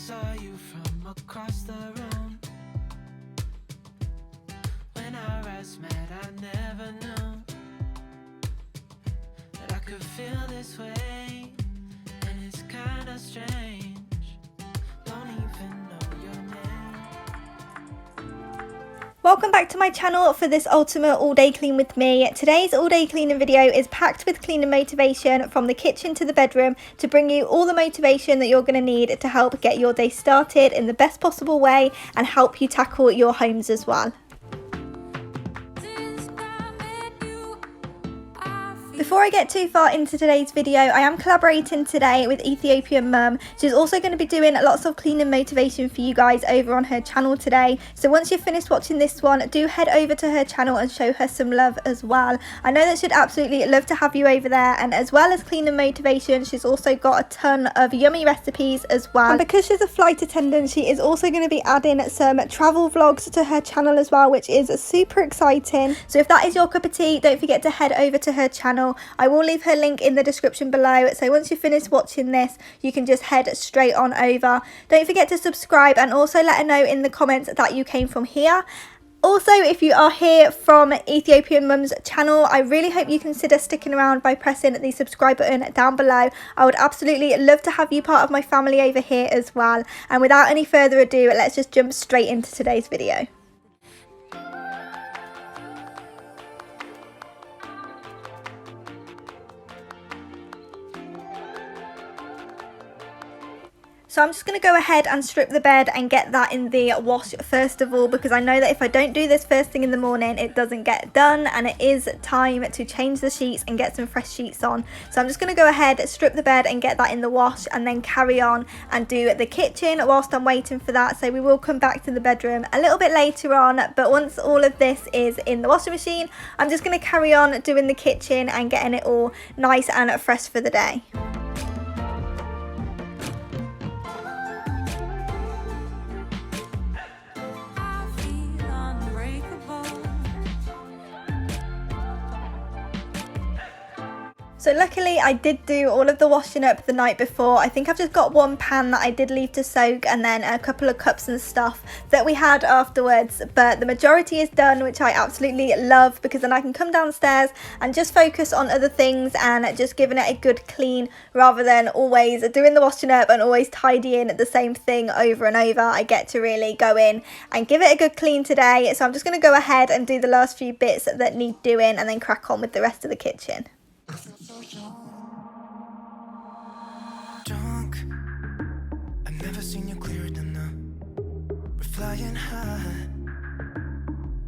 saw you from across the room. When our eyes met, I never knew that I could feel this way, and it's kinda strange. Don't even know your name. Welcome back to my channel for this ultimate all-day clean with me. Today's all-day cleaning video is packed with cleaning motivation from the kitchen to the bedroom to bring you all the motivation that you're going to need to help get your day started in the best possible way and help you tackle your homes as well. Before I get too far into today's video, I am collaborating today with Ethiopian Mum. She's also going to be doing lots of cleaning motivation for you guys over on her channel today. So once you've finished watching this one, do head over to her channel and show her some love as well. I know that she'd absolutely love to have you over there, and as well as cleaning motivation, she's also got a ton of yummy recipes as well. And because she's a flight attendant, she is also going to be adding some travel vlogs to her channel as well, which is super exciting. So if that is your cup of tea, don't forget to head over to her channel. I will leave her link in the description below, so once you finish watching this, you can just head straight on over. Don't forget to subscribe and also let her know in the comments that you came from here. Also, if you are here from Ethiopian Mum's channel, I really hope you consider sticking around by pressing the subscribe button down below. I would absolutely love to have you part of my family over here as well. And without any further ado, let's just jump straight into today's video. So I'm just going to go ahead and strip the bed and get that in the wash first of all, because I know that if I don't do this first thing in the morning, it doesn't get done, and it is time to change the sheets and get some fresh sheets on. So I'm just going to go ahead, strip the bed and get that in the wash, and then carry on and do the kitchen whilst I'm waiting for that. So we will come back to the bedroom a little bit later on, but once all of this is in the washing machine, I'm just going to carry on doing the kitchen and getting it all nice and fresh for the day. So luckily I did do all of the washing up the night before. I think I've just got one pan that I did leave to soak, and then a couple of cups and stuff that we had afterwards, but the majority is done, which I absolutely love, because then I can come downstairs and just focus on other things and just giving it a good clean, rather than always doing the washing up and always tidying the same thing over and over. I get to really go in and give it a good clean today, so I'm just going to go ahead and do the last few bits that need doing and then crack on with the rest of the kitchen. Drunk, I've never seen you clearer than now. We're flying high,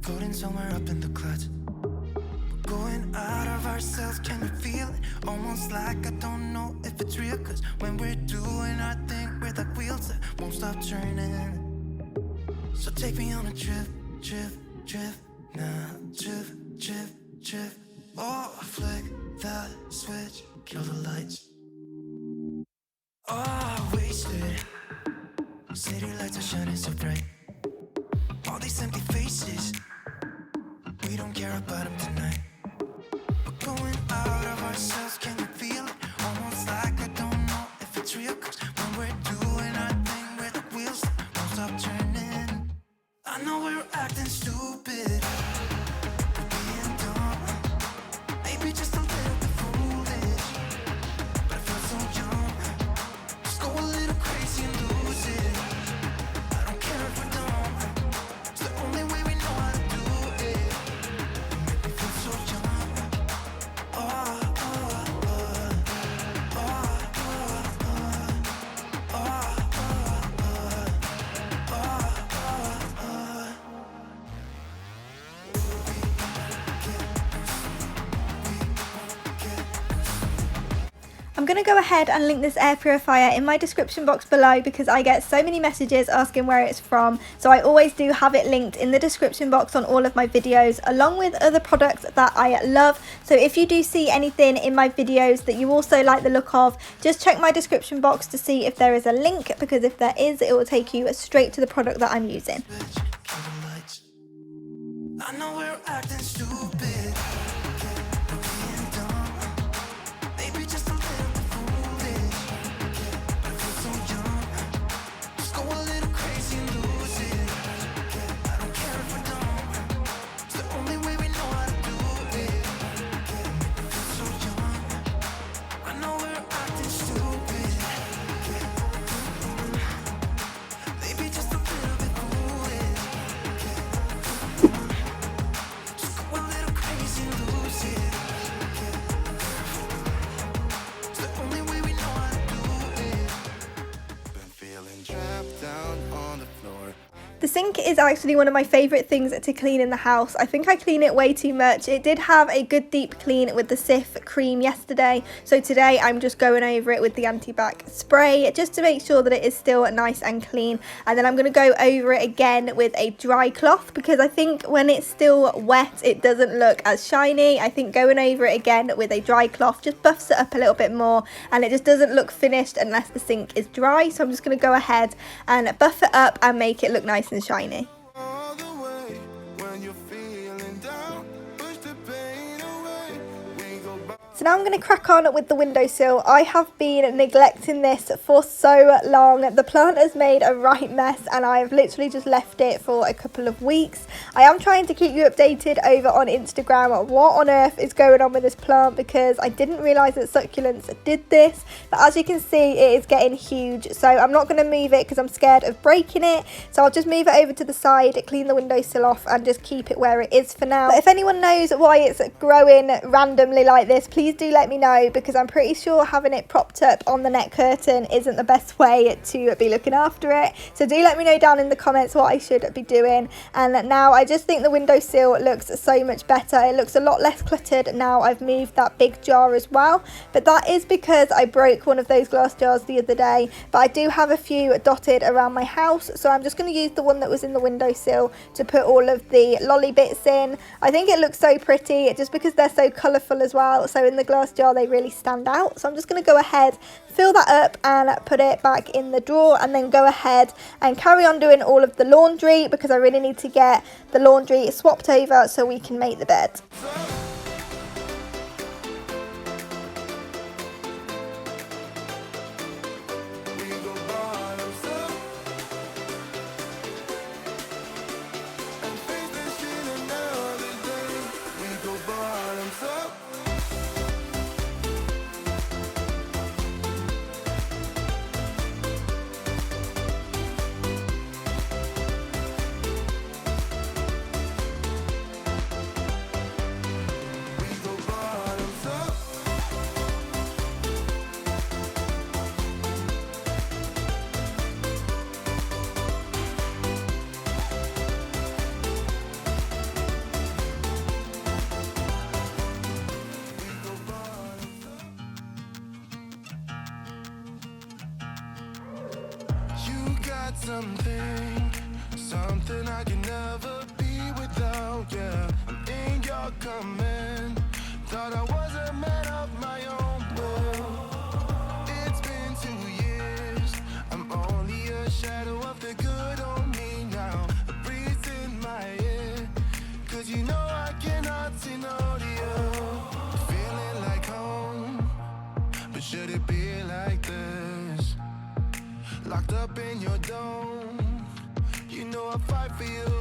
floating somewhere up in the clouds. We're going out of ourselves, can you feel it? Almost like I don't know if it's real, cause when we're doing our thing, we're like wheels that won't stop turning. So take me on a trip, now, trip. Oh, flick that switch, kill the lights. Oh, wasted. City lights are shining so bright. All these empty faces, we don't care about them tonight. We're going out of ourselves, can you feel it? Almost like I don't know if it's real, cause when we're doing our thing, we're the wheels that won't stop turning. I know we're acting stupid, we're being dumb, maybe just a little bit foolish, but I feel so young. Just go a little crazy and lose it. I don't care if we're dumb, it's the only way we know how to do it. You make me feel so young. Oh, oh, oh, oh, oh, oh, oh, oh, oh. I'm going to go ahead and link this air purifier in my description box below, because I get so many messages asking where it's from. So I always do have it linked in the description box on all of my videos, along with other products that I love. So if you do see anything in my videos that you also like the look of, just check my description box to see if there is a link, because if there is, it will take you straight to the product that I'm using. I know we're acting stupid, we're being dumb, maybe just a little bit foolish, but I feel so young. Just sink is actually one of my favourite things to clean in the house. I think I clean it way too much. It did have a good deep clean with the Cif cream yesterday, so today I'm just going over it with the anti-bac spray just to make sure that it is still nice and clean, and then I'm going to go over it again with a dry cloth because I think when it's still wet it doesn't look as shiny. I think going over it again with a dry cloth just buffs it up a little bit more, and it just doesn't look finished unless the sink is dry. So I'm just going to go ahead and buff it up and make it look nice and shiny. So now I'm going to crack on with the windowsill. I have been neglecting this for so long. The plant has made a right mess and I've literally just left it for a couple of weeks. I am trying to keep you updated over on Instagram what on earth is going on with this plant because I didn't realise that succulents did this. But as you can see, it is getting huge. So I'm not going to move it because I'm scared of breaking it. So I'll just move it over to the side, clean the windowsill off and just keep it where it is for now. But if anyone knows why it's growing randomly like this, please do let me know because I'm pretty sure having it propped up on the net curtain isn't the best way to be looking after it. So do let me know down in the comments what I should be doing. And now I just think the windowsill looks so much better. It looks a lot less cluttered now I've moved that big jar as well. But that is because I broke one of those glass jars the other day. But I do have a few dotted around my house. So I'm just going to use the one that was in the windowsill to put all of the lolly bits in. I think it looks so pretty just because they're so colourful as well. So in the glass jar they really stand out. So I'm just going to go ahead, fill that up and put it back in the drawer, and then go ahead and carry on doing all of the laundry because I really need to get the laundry swapped over so we can make the bed. Something I can never be without, yeah. I'm in your command. Thought I was a man of my own, but it's been 2 years. I'm only a shadow of the good on me now. A breeze in my ear, cause you know I cannot say no to you. Feeling like home, but should it be like this? Locked up in your dome, you know I fight for you.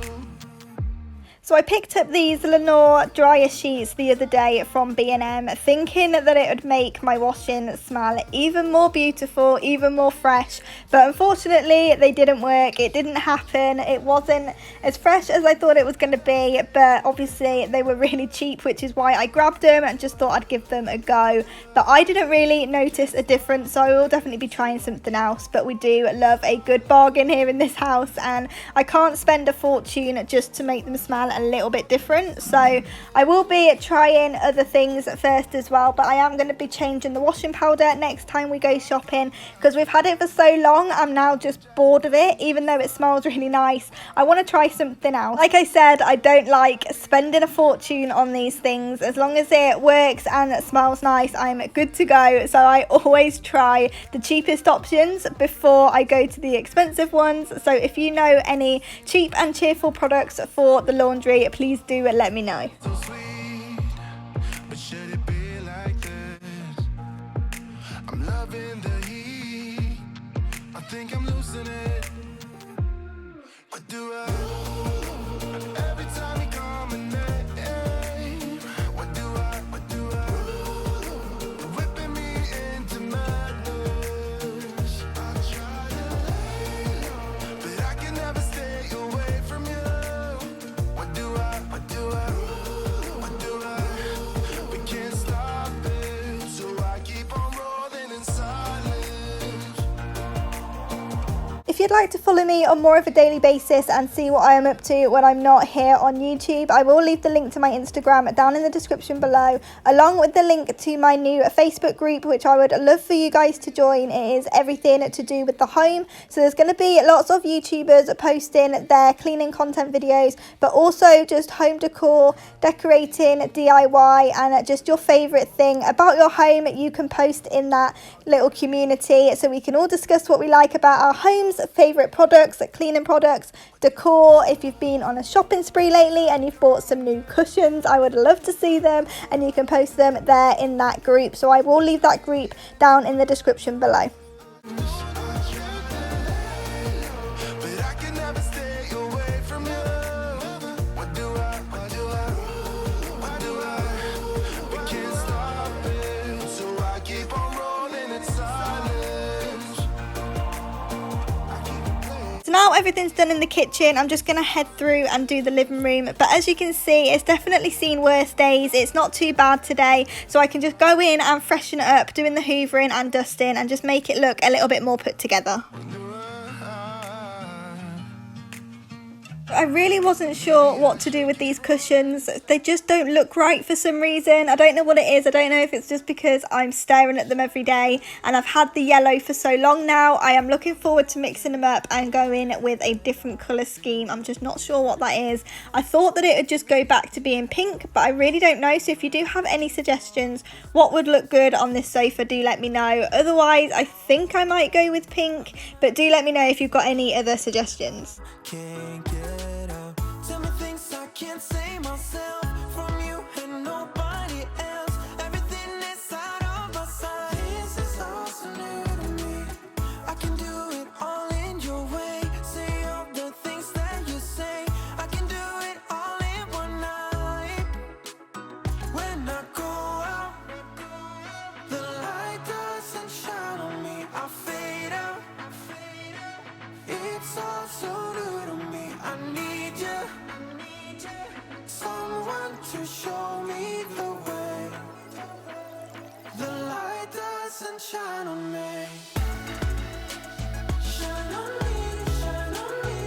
So I picked up these Lenore dryer sheets the other day from B&M thinking that it would make my washing smell even more beautiful, even more fresh, but unfortunately they didn't work. It didn't happen. It wasn't as fresh as I thought it was going to be, but obviously they were really cheap, which is why I grabbed them and just thought I'd give them a go. But I didn't really notice a difference, so I will definitely be trying something else. But we do love a good bargain here in this house, and I can't spend a fortune just to make them smell a little bit different. So I will be trying other things first as well, but I am going to be changing the washing powder next time we go shopping because we've had it for so long. I'm now just bored of it, even though it smells really nice. I want to try something else. Like I said, I don't like spending a fortune on these things. As long as it works and it smells nice, I'm good to go. So I always try the cheapest options before I go to the expensive ones. So if you know any cheap and cheerful products for the laundry, please do let me know. So sweet, but should it be like this? I'm loving the heat, I think I'm losing it. What do I every time you come and name? What do I whipping me into madness? I try to lay low, but I can never stay away from you. What do I we can't stop it, so I keep on rolling in silence. If you'd like to follow me on more of a daily basis and see what I am up to when I'm not here on YouTube, I will leave the link to my Instagram down in the description below, along with the link to my new Facebook group, which I would love for you guys to join. It is everything to do with the home. So there's going to be lots of YouTubers posting their cleaning content videos, but also just home decor, decorating, DIY, and just your favourite thing about your home you can post in that little community, so we can all discuss what we like about our homes, favourite products, cleaning products, decor. If you've been on a shopping spree lately and you've bought some new cushions, I would love to see them, and you can post them there in that group. So I will leave that group down in the description below. Now everything's done in the kitchen, I'm just going to head through and do the living room. But as you can see, it's definitely seen worse days. It's not too bad today, so I can just go in and freshen it up, doing the hoovering and dusting, and just make it look a little bit more put together. I really wasn't sure what to do with these cushions. They just don't look right for some reason. I don't know what it is. I don't know if it's just because I'm staring at them every day and I've had the yellow for so long now. I am looking forward to mixing them up and going with a different colour scheme. I'm just not sure what that is. I thought that it would just go back to being pink, but I really don't know. So if you do have any suggestions what would look good on this sofa, do let me know. Otherwise, I think I might go with pink, but do let me know if you've got any other suggestions. Tell me things I can't say myself from you and nobody else. Everything is out of my sight. This is all so new to me. I can do it all in your way. Say all the things that you say. I can do it all in one night. When I go out, the light doesn't shine on me. I fade out. It's all so new to me. I need you. Someone to show me the way. The light doesn't shine on me. Shine on me, shine on me.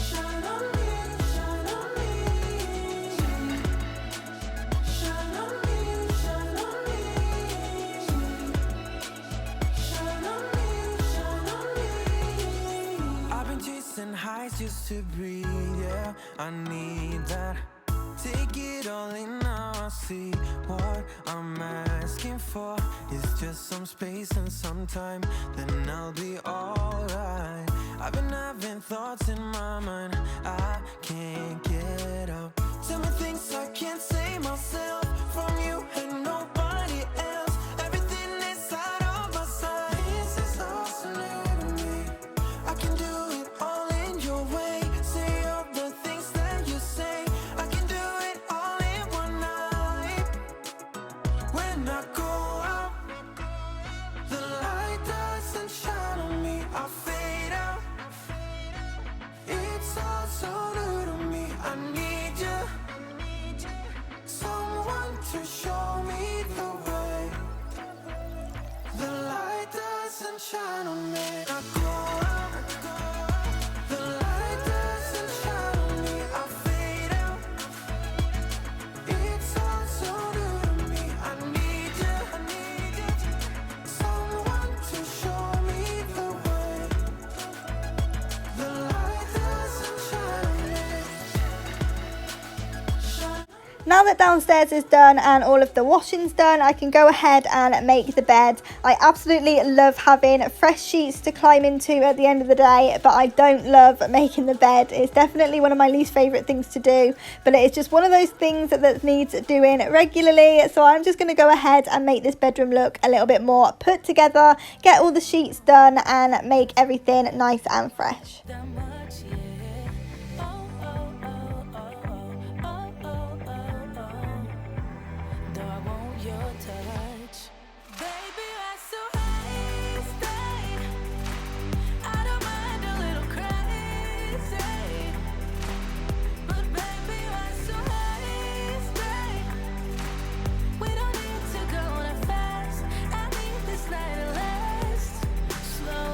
Shine on me, shine on me. Shine on me, shine on me. Shine on me, shine on me. I've been chasing highs just to breathe, yeah, I need that. Take it all in now, I see what I'm asking for. It's just some space and some time, then I'll be alright. I've been having thoughts in my mind I can't get out. Tell me things I can't say myself from you and nobody else. Everything is out of my sight. This is all so new to me. I can do it all in your way. Say all the things that you say. I can do it all in one night. When I go out, the light doesn't shine on me. I fade out. It's all so new to me. I need you. Someone to show me the way. The light doesn't shine on me. I go out, the light doesn't shine on me. I fade out. It's all so new to me. I need you. Someone to show me the way. The light doesn't shine on me. Now that downstairs is done and all of the washing's done, I can go ahead and make the bed. I absolutely love having fresh sheets to climb into at the end of the day, but I don't love making the bed. It's definitely one of my least favourite things to do, but it is just one of those things that needs doing regularly. So I'm just going to go ahead and make this bedroom look a little bit more put together, get all the sheets done and make everything nice and fresh. Slow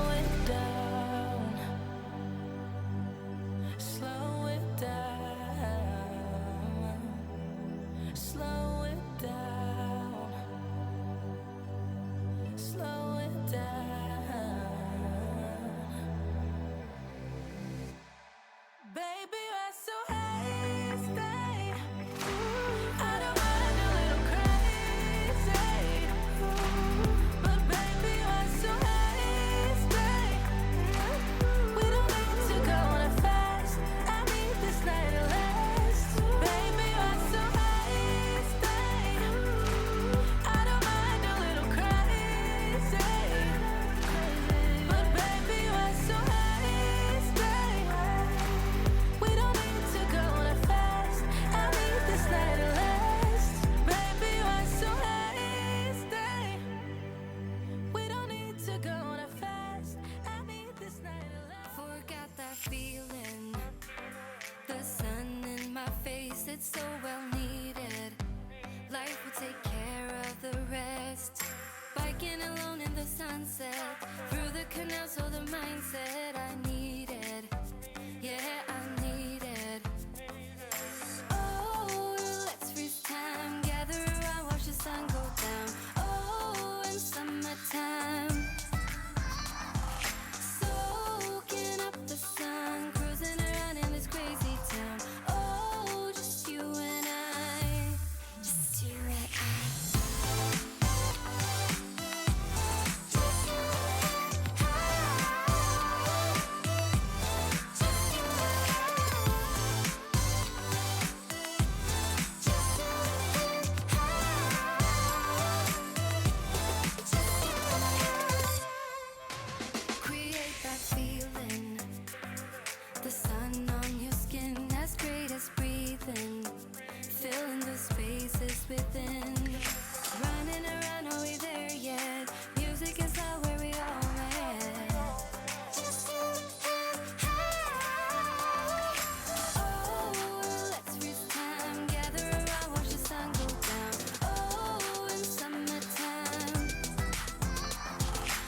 baby, you're so hasty. I don't mind a little crazy, but baby, you're so hasty. We don't need to go on a fast. I need this night to last. Baby, you're so hasty. I don't mind a little crazy, but baby, you're so hasty. We don't need to go on a fast. I need this night to last. Baby, you're so hasty. We don't need to go on a fast. I need this night to last. Forgot that feeling. The sun in my face, it's so well needed. Life will take care of the rest. Biking alone in the sunset, through the canal, so the mindset I needed. Yeah, I needed. Oh, let's freeze time, gather around, watch the sun go down. Oh, in summertime, soaking up the sun, cruising around in this crazy town. Oh, just you and I, just you and I. Create that feeling. The sun on your skin, as great as breathing. Filling the spaces within. Running around, are we there yet? Music is out where we all met. Oh, let's freeze time, gather around, watch the sun go down. Oh, in summertime,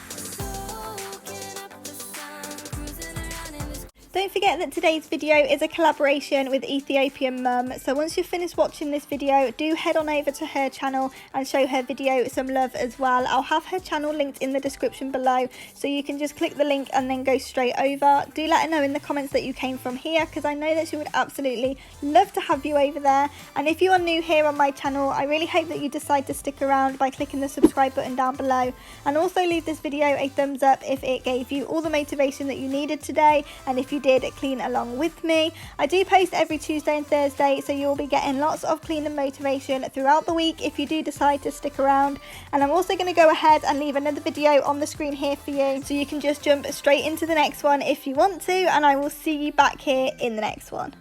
soaking up the sun, cruising around in this. Don't forget that today's video is a collaboration with Ethiopian Mum, so once you've finished watching this video, do head on over to her channel and show her video some love as well. I'll have her channel linked in the description below, so you can just click the link and then go straight over. Do let her know in the comments that you came from here, because I know that she would absolutely love to have you over there. And if you are new here on my channel, I really hope that you decide to stick around by clicking the subscribe button down below, and also leave this video a thumbs up if it gave you all the motivation that you needed today, and if you did clean along with me. I do post every Tuesday and Thursday, so you'll be getting lots of clean and motivation throughout the week if you do decide to stick around. And I'm also going to go ahead and leave another video on the screen here for you, so you can just jump straight into the next one if you want to, and I will see you back here in the next one.